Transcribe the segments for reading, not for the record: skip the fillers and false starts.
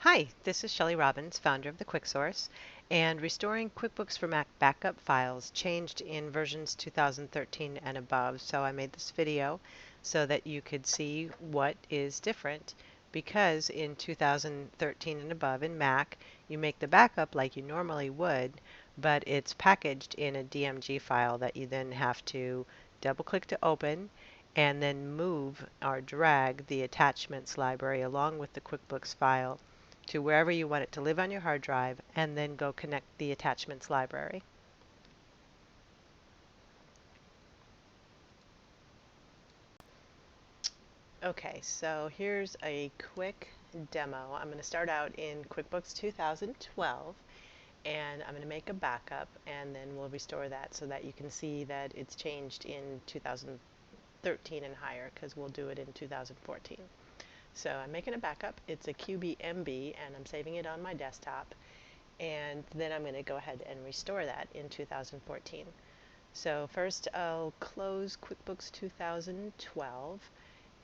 Hi, this is Shelly Robbins, founder of the QuickSource, and restoring QuickBooks for Mac backup files changed in versions 2013 and above. So I made this video so that you could see what is different, because in 2013 and above in Mac, you make the backup like you normally would, but it's packaged in a DMG file that you then have to double click to open and then move or drag the attachments library along with the QuickBooks file to wherever you want it to live on your hard drive, and then go connect the attachments library. Okay, so here's a quick demo. I'm going to start out in QuickBooks 2012, and I'm going to make a backup, and then we'll restore that so that you can see that it's changed in 2013 and higher, because we'll do it in 2014. So I'm making a backup. It's a QBMB, and I'm saving it on my desktop. And then I'm going to go ahead and restore that in 2014. So first I'll close QuickBooks 2012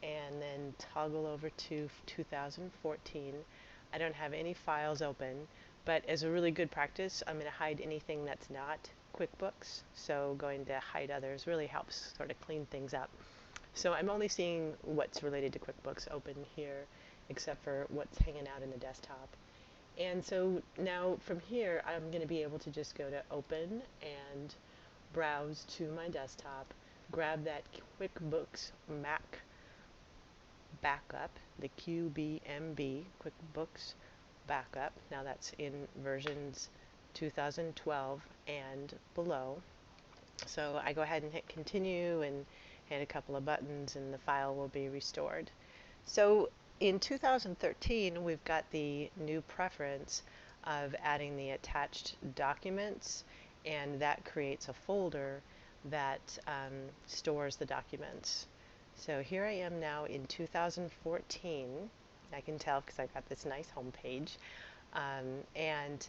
and then toggle over to 2014. I don't have any files open, but as a really good practice, I'm going to hide anything that's not QuickBooks. So going to hide others really helps sort of clean things up. So I'm only seeing what's related to QuickBooks open here, except for what's hanging out in the desktop. And so now from here, I'm going to be able to just go to Open and browse to my desktop, grab that QuickBooks Mac backup, the QBMB QuickBooks backup. Now that's in versions 2012 and below. So I go ahead and hit continue and hit a couple of buttons, and the file will be restored. So in 2013, we've got the new preference of adding the attached documents, and that creates a folder that stores the documents. So here I am now in 2014. I can tell because I've got this nice home page, and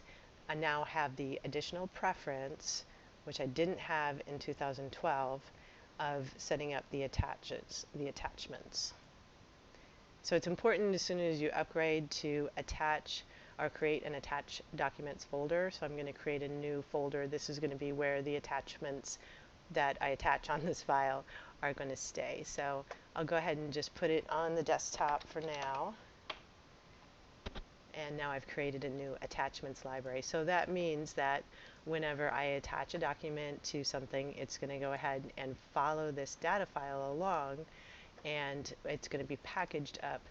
I now have the additional preference, which I didn't have in 2012, of setting up the attachments. So it's important as soon as you upgrade to attach or create an attach documents folder. So I'm going to create a new folder. This is going to be where the attachments that I attach on this file are going to stay. So I'll go ahead and just put it on the desktop for now. And now I've created a new attachments library. So that means that whenever I attach a document to something, it's going to go ahead and follow this data file along, and it's going to be packaged up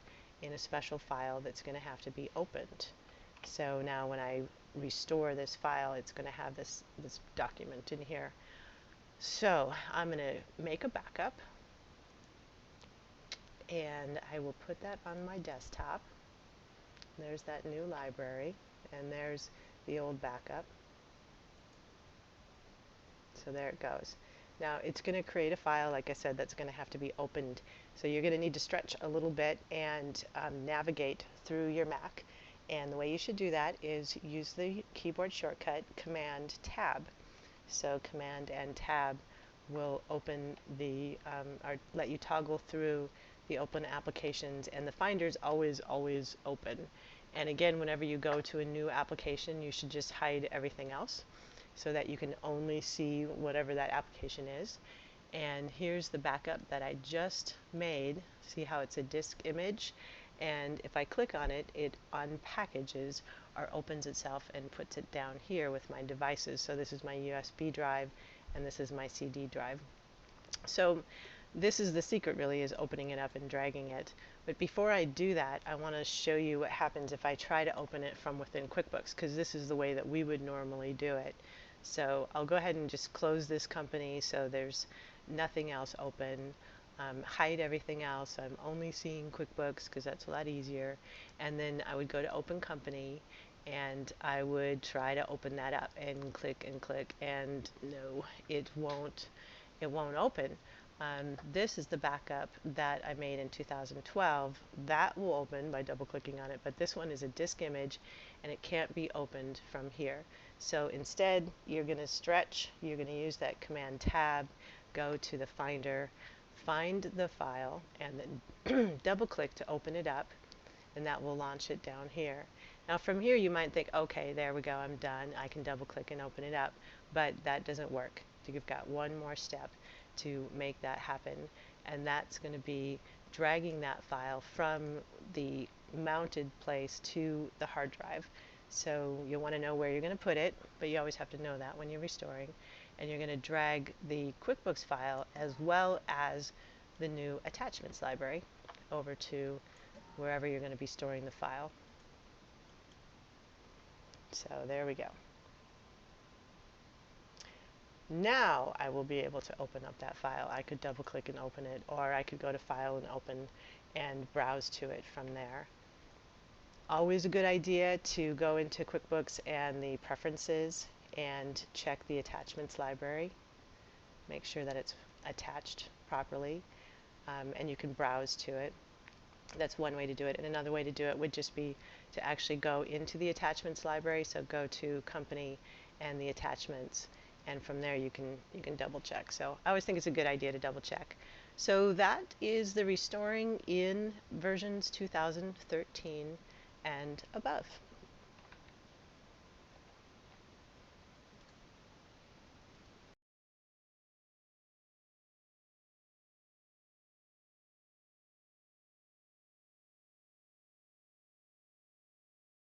in a special file that's going to have to be opened. So now when I restore this file, it's going to have this document in here. So I'm going to make a backup, and I will put that on my desktop. There's that new library, and there's the old backup. So there it goes. Now it's going to create a file, like I said, that's going to have to be opened. So you're going to need to stretch a little bit and navigate through your Mac. And the way you should do that is use the keyboard shortcut Command Tab. So Command and Tab will open the, or let you toggle through the open applications, and the Finder's always open. And again, whenever you go to a new application, you should just hide everything else so that you can only see whatever that application is. And here's the backup that I just made. See how it's a disk image? And if I click on it, it unpackages or opens itself and puts it down here with my devices. So this is my USB drive, and this is my CD drive. So this is the secret, really, is opening it up and dragging it. But before I do that, I want to show you what happens if I try to open it from within QuickBooks, because this is the way that we would normally do it. So I'll go ahead and just close this company so there's nothing else open. Hide everything else. I'm only seeing QuickBooks because that's a lot easier. And then I would go to Open Company, and I would try to open that up and click, and no, it won't open. This is the backup that I made in 2012. That will open by double clicking on it, but this one is a disk image and it can't be opened from here. So instead, you're going to stretch, you're going to use that Command Tab, go to the Finder, find the file, and then double click to open it up. and that will launch it down here. Now from here you might think, okay, there we go, I'm done. I can double click and open it up, but that doesn't work. You've got one more step to make that happen, and that's going to be dragging that file from the mounted place to the hard drive. So you'll want to know where you're going to put it, but you always have to know that when you're restoring. And you're going to drag the QuickBooks file as well as the new attachments library over to wherever you're going to be storing the file. So there we go. Now I will be able to open up that file. I could double click and open it, or I could go to File and Open and browse to it from there. Always a good idea to go into QuickBooks and the Preferences and check the Attachments library. Make sure that it's attached properly, and you can browse to it. That's one way to do it. And another way to do it would just be to actually go into the Attachments library. So go to Company and the Attachments, and from there you can double check. So I always think it's a good idea to double check. So that is the restoring in versions 2013 and above.